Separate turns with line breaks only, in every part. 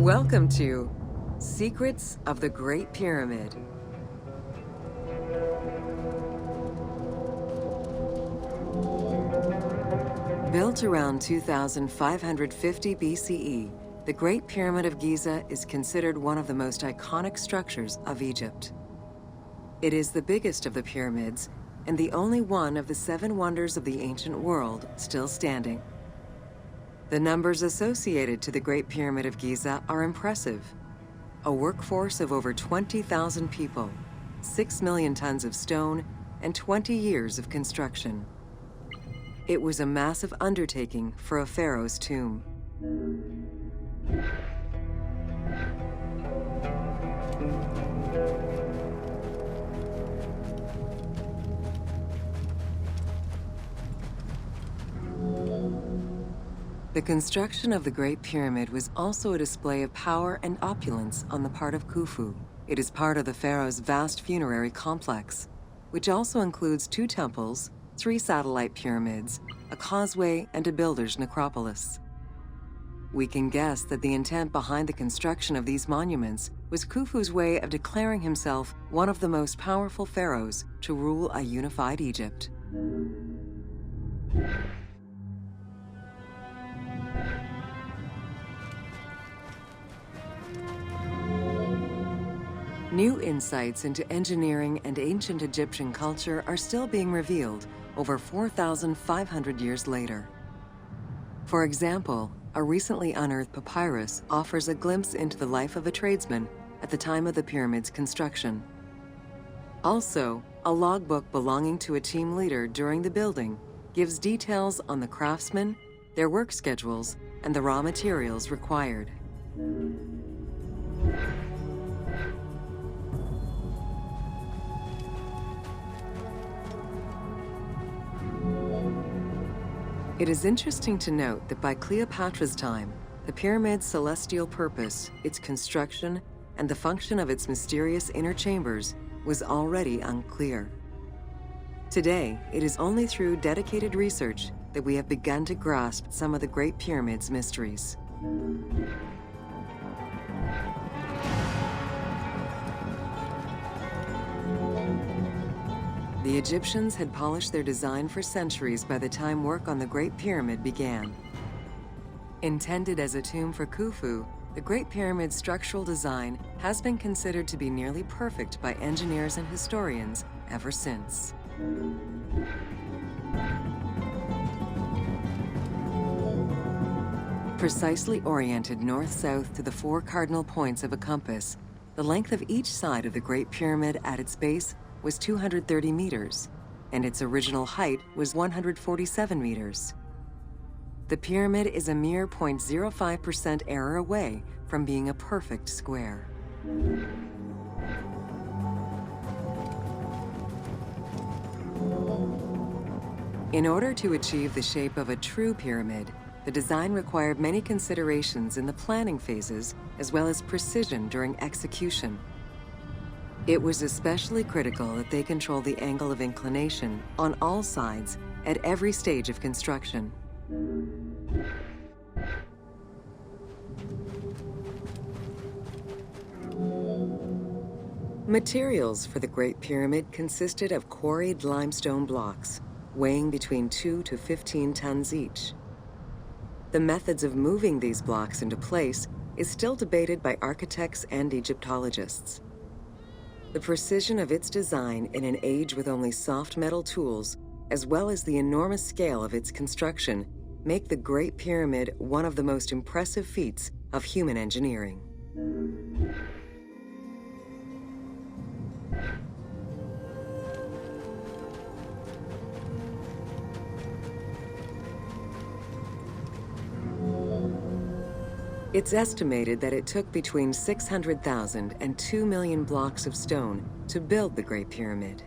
Welcome to Secrets of the Great Pyramid. Built around 2550 BCE, the Great Pyramid of Giza is considered one of the most iconic structures of Egypt. It is the biggest of the pyramids and the only one of the 7 wonders of the ancient world still standing. The numbers associated to the Great Pyramid of Giza are impressive. A workforce of over 20,000 people, 6 million tons of stone, and 20 years of construction. It was a massive undertaking for a pharaoh's tomb. The construction of the Great Pyramid was also a display of power and opulence on the part of Khufu. It is part of the pharaoh's vast funerary complex, which also includes 2 temples, 3 satellite pyramids, a causeway, and a builder's necropolis. We can guess that the intent behind the construction of these monuments was Khufu's way of declaring himself one of the most powerful pharaohs to rule a unified Egypt. New insights into engineering and ancient Egyptian culture are still being revealed over 4,500 years later. For example, a recently unearthed papyrus offers a glimpse into the life of a tradesman at the time of the pyramid's construction. Also, a logbook belonging to a team leader during the building gives details on the craftsmen, their work schedules, and the raw materials required. It is interesting to note that by Cleopatra's time, the pyramid's celestial purpose, its construction, and the function of its mysterious inner chambers was already unclear. Today, it is only through dedicated research that we have begun to grasp some of the Great Pyramid's mysteries. The Egyptians had polished their design for centuries by the time work on the Great Pyramid began. Intended as a tomb for Khufu, the Great Pyramid's structural design has been considered to be nearly perfect by engineers and historians ever since. Precisely oriented north-south to the 4 cardinal points of a compass, the length of each side of the Great Pyramid at its base was 230 meters, and its original height was 147 meters. The pyramid is a mere 0.05% error away from being a perfect square. In order to achieve the shape of a true pyramid, the design required many considerations in the planning phases as well as precision during execution. It was especially critical that they control the angle of inclination on all sides at every stage of construction. Materials for the Great Pyramid consisted of quarried limestone blocks, weighing between 2 to 15 tons each. The methods of moving these blocks into place is still debated by architects and Egyptologists. The precision of its design in an age with only soft metal tools, as well as the enormous scale of its construction, make the Great Pyramid one of the most impressive feats of human engineering. It's estimated that it took between 600,000 and 2 million blocks of stone to build the Great Pyramid.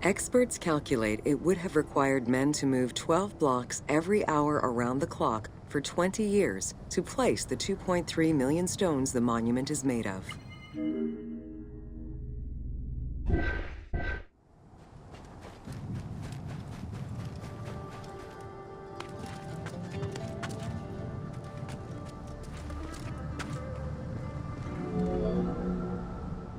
Experts calculate it would have required men to move 12 blocks every hour around the clock for 20 years to place the 2.3 million stones the monument is made of.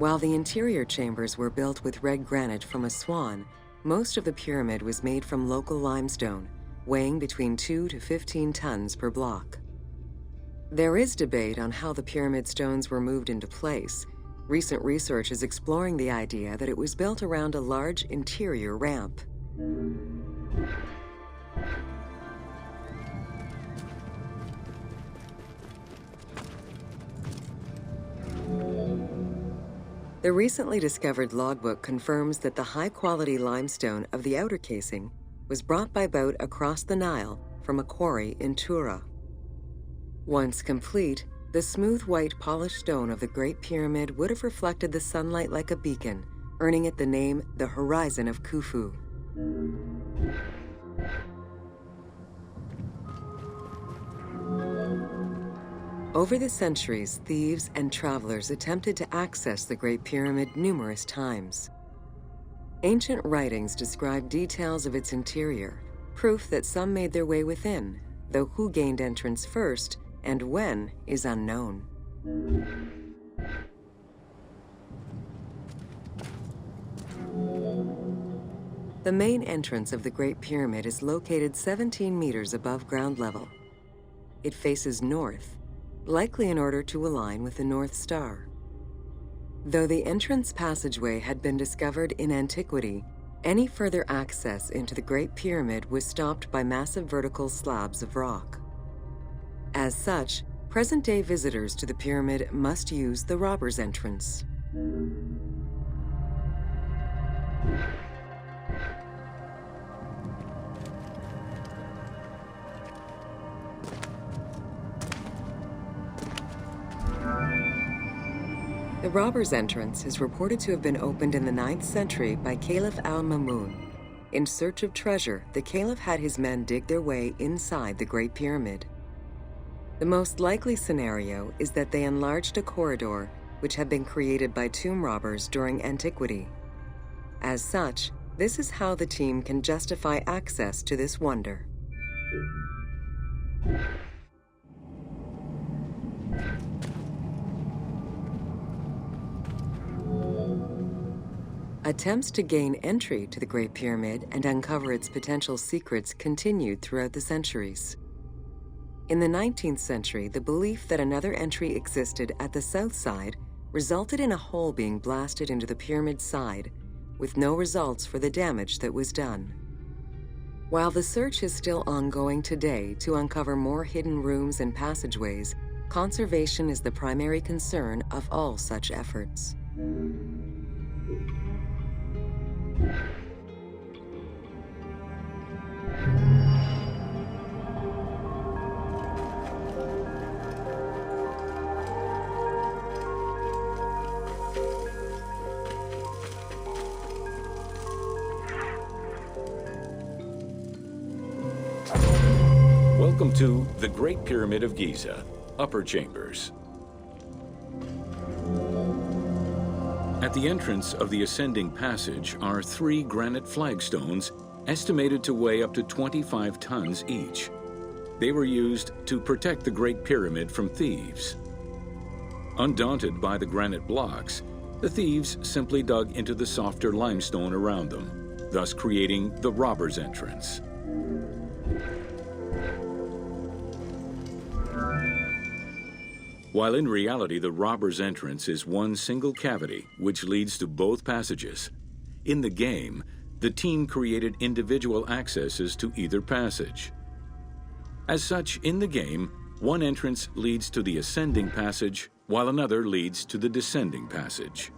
While the interior chambers were built with red granite from Aswan, most of the pyramid was made from local limestone, weighing between 2 to 15 tons per block. There is debate on how the pyramid stones were moved into place. Recent research is exploring the idea that it was built around a large interior ramp. The recently discovered logbook confirms that the high-quality limestone of the outer casing was brought by boat across the Nile from a quarry in Tura. Once complete, the smooth white polished stone of the Great Pyramid would have reflected the sunlight like a beacon, earning it the name the Horizon of Khufu. Over the centuries, thieves and travelers attempted to access the Great Pyramid numerous times. Ancient writings describe details of its interior, proof that some made their way within, though who gained entrance first and when is unknown. The main entrance of the Great Pyramid is located 17 meters above ground level. It faces north, likely in order to align with the North Star. Though the entrance passageway had been discovered in antiquity, any further access into the Great Pyramid was stopped by massive vertical slabs of rock. As such, present-day visitors to the pyramid must use the robber's entrance. The robber's entrance is reported to have been opened in the 9th century by Caliph al-Mamun. In search of treasure, the caliph had his men dig their way inside the Great Pyramid. The most likely scenario is that they enlarged a corridor which had been created by tomb robbers during antiquity. As such, this is how the team can justify access to this wonder. Attempts to gain entry to the Great Pyramid and uncover its potential secrets continued throughout the centuries. In the 19th century, the belief that another entry existed at the south side resulted in a hole being blasted into the pyramid's side, with no results for the damage that was done. While the search is still ongoing today to uncover more hidden rooms and passageways, conservation is the primary concern of all such efforts.
Welcome to the Great Pyramid of Giza, Upper Chambers. At the entrance of the ascending passage are 3 granite flagstones estimated to weigh up to 25 tons each. They were used to protect the Great Pyramid from thieves. Undaunted by the granite blocks, the thieves simply dug into the softer limestone around them, thus creating the robber's entrance. While in reality the robber's entrance is one single cavity which leads to both passages, in the game, the team created individual accesses to either passage. As such, in the game, one entrance leads to the ascending passage, while another leads to the descending passage.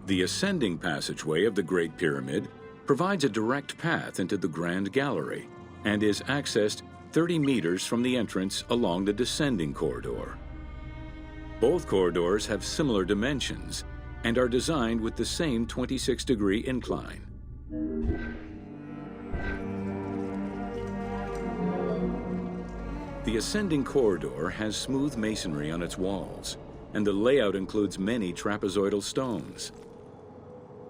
The ascending passageway of the Great Pyramid provides a direct path into the Grand Gallery and is accessed 30 meters from the entrance along the descending corridor. Both corridors have similar dimensions and are designed with the same 26-degree incline. The ascending corridor has smooth masonry on its walls, and the layout includes many trapezoidal stones.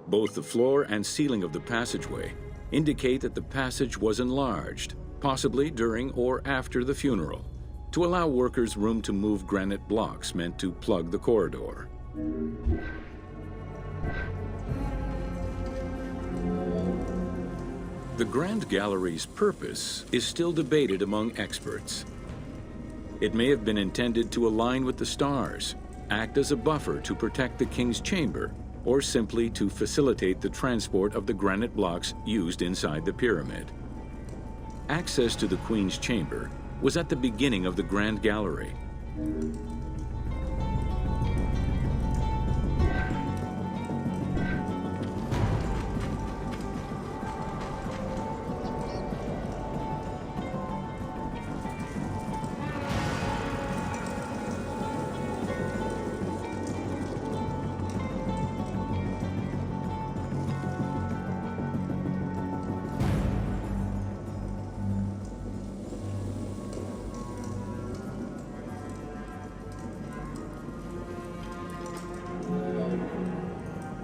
Both the floor and ceiling of the passageway indicate that the passage was enlarged, possibly during or after the funeral, to allow workers room to move granite blocks meant to plug the corridor. The Grand Gallery's purpose is still debated among experts. It may have been intended to align with the stars, act as a buffer to protect the king's chamber, or simply to facilitate the transport of the granite blocks used inside the pyramid. Access to the queen's chamber was at the beginning of the Grand Gallery.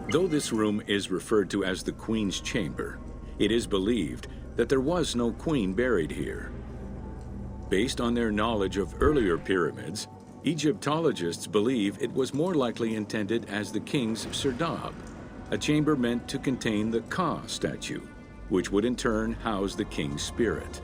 Though this room is referred to as the Queen's Chamber, it is believed that there was no queen buried here. Based on their knowledge of earlier pyramids, Egyptologists believe it was more likely intended as the king's serdab, a chamber meant to contain the Ka statue, which would in turn house the king's spirit.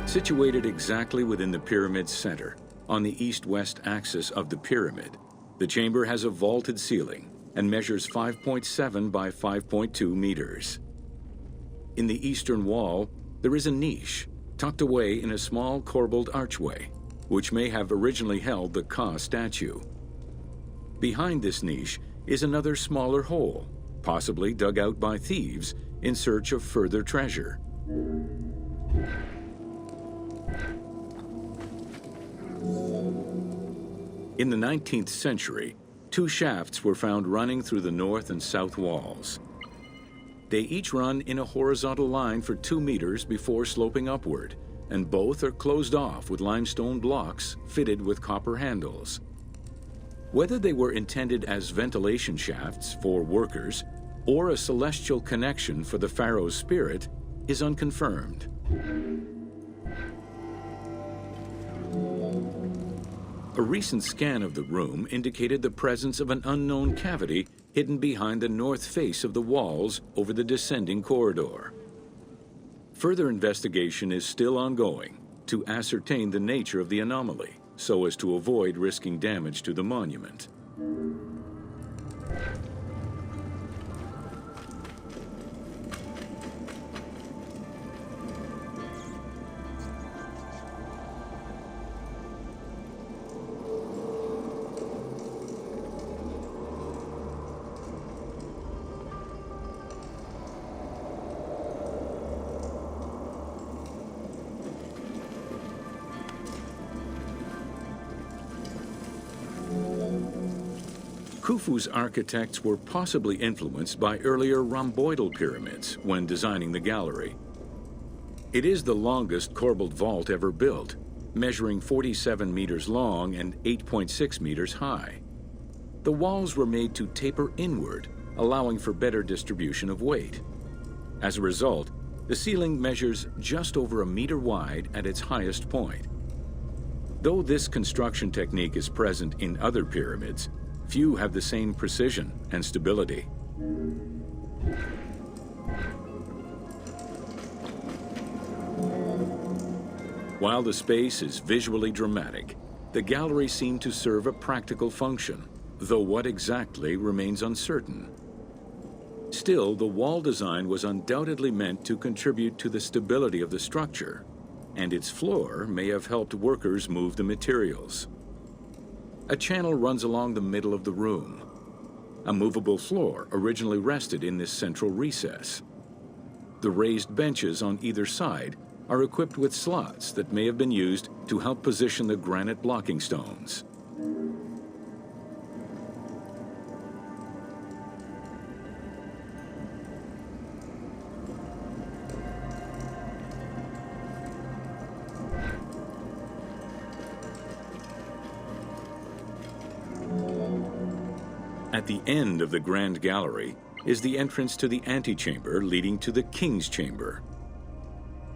Situated exactly within the pyramid's center, on the east-west axis of the pyramid, the chamber has a vaulted ceiling and measures 5.7 by 5.2 meters. In the eastern wall, there is a niche tucked away in a small corbelled archway, which may have originally held the Ka statue. Behind this niche is another smaller hole, possibly dug out by thieves in search of further treasure. In the 19th century, two shafts were found running through the north and south walls. They each run in a horizontal line for 2 meters before sloping upward, and both are closed off with limestone blocks fitted with copper handles. Whether they were intended as ventilation shafts for workers or a celestial connection for the pharaoh's spirit is unconfirmed. A recent scan of the room indicated the presence of an unknown cavity hidden behind the north face of the walls over the descending corridor. Further investigation is still ongoing to ascertain the nature of the anomaly so as to avoid risking damage to the monument. Khufu's architects were possibly influenced by earlier rhomboidal pyramids when designing the gallery. It is the longest corbelled vault ever built, measuring 47 meters long and 8.6 meters high. The walls were made to taper inward, allowing for better distribution of weight. As a result, the ceiling measures just over 1 meter wide at its highest point. Though this construction technique is present in other pyramids, few have the same precision and stability. While the space is visually dramatic, the gallery seemed to serve a practical function, though what exactly remains uncertain. Still, the wall design was undoubtedly meant to contribute to the stability of the structure, and its floor may have helped workers move the materials. A channel runs along the middle of the room. A movable floor originally rested in this central recess. The raised benches on either side are equipped with slots that may have been used to help position the granite blocking stones. At the end of the Grand Gallery, is the entrance to the antechamber leading to the king's chamber.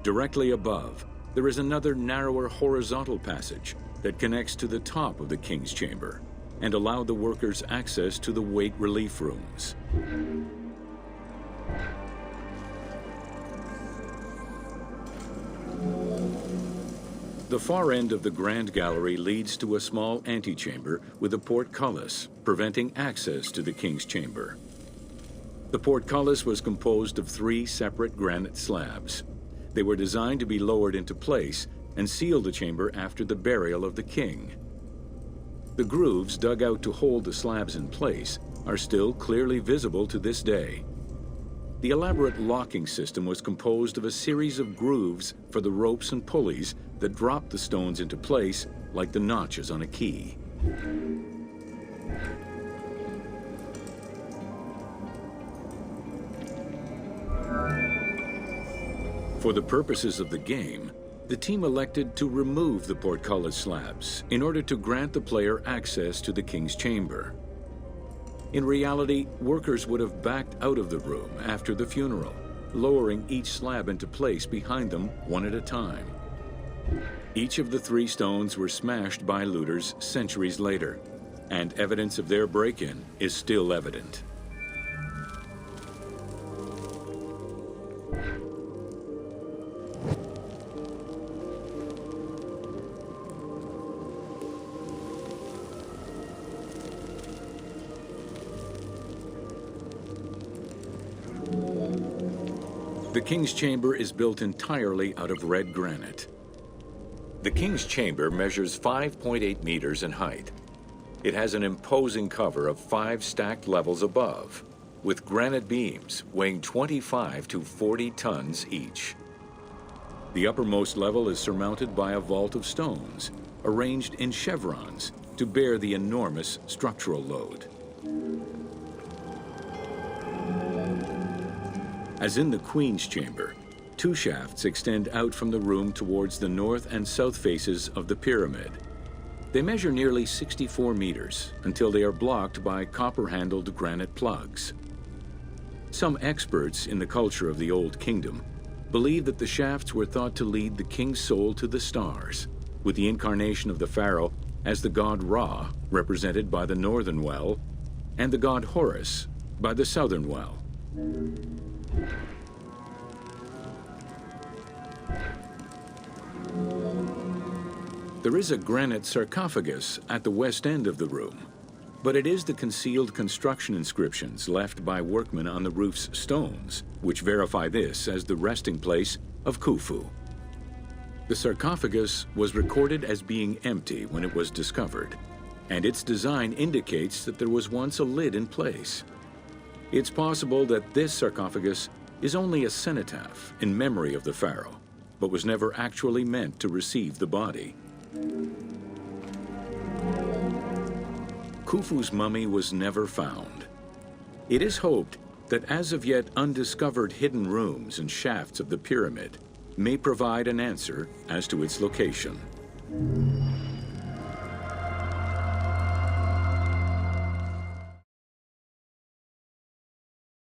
Directly above, there is another narrower horizontal passage that connects to the top of the king's chamber and allowed the workers access to the weight relief rooms. The far end of the grand gallery leads to a small antechamber with a portcullis, preventing access to the king's chamber. The portcullis was composed of 3 separate granite slabs. They were designed to be lowered into place and seal the chamber after the burial of the king. The grooves dug out to hold the slabs in place are still clearly visible to this day. The elaborate locking system was composed of a series of grooves for the ropes and pulleys that dropped the stones into place like the notches on a key. For the purposes of the game, the team elected to remove the portcullis slabs in order to grant the player access to the king's chamber. In reality, workers would have backed out of the room after the funeral, lowering each slab into place behind them one at a time. Each of the 3 stones were smashed by looters centuries later, and evidence of their break-in is still evident. The king's chamber is built entirely out of red granite. The king's chamber measures 5.8 meters in height. It has an imposing cover of 5 stacked levels above, with granite beams weighing 25 to 40 tons each. The uppermost level is surmounted by a vault of stones, arranged in chevrons to bear the enormous structural load. As in the Queen's chamber, 2 shafts extend out from the room towards the north and south faces of the pyramid. They measure nearly 64 meters until they are blocked by copper-handled granite plugs. Some experts in the culture of the Old Kingdom believe that the shafts were thought to lead the king's soul to the stars, with the incarnation of the pharaoh as the god Ra, represented by the northern well, and the god Horus by the southern well. There is a granite sarcophagus at the west end of the room, but it is the concealed construction inscriptions left by workmen on the roof's stones which verify this as the resting place of Khufu. The sarcophagus was recorded as being empty when it was discovered, and its design indicates that there was once a lid in place. It's possible that this sarcophagus is only a cenotaph in memory of the pharaoh, but was never actually meant to receive the body. Khufu's mummy was never found. It is hoped that as of yet undiscovered hidden rooms and shafts of the pyramid may provide an answer as to its location.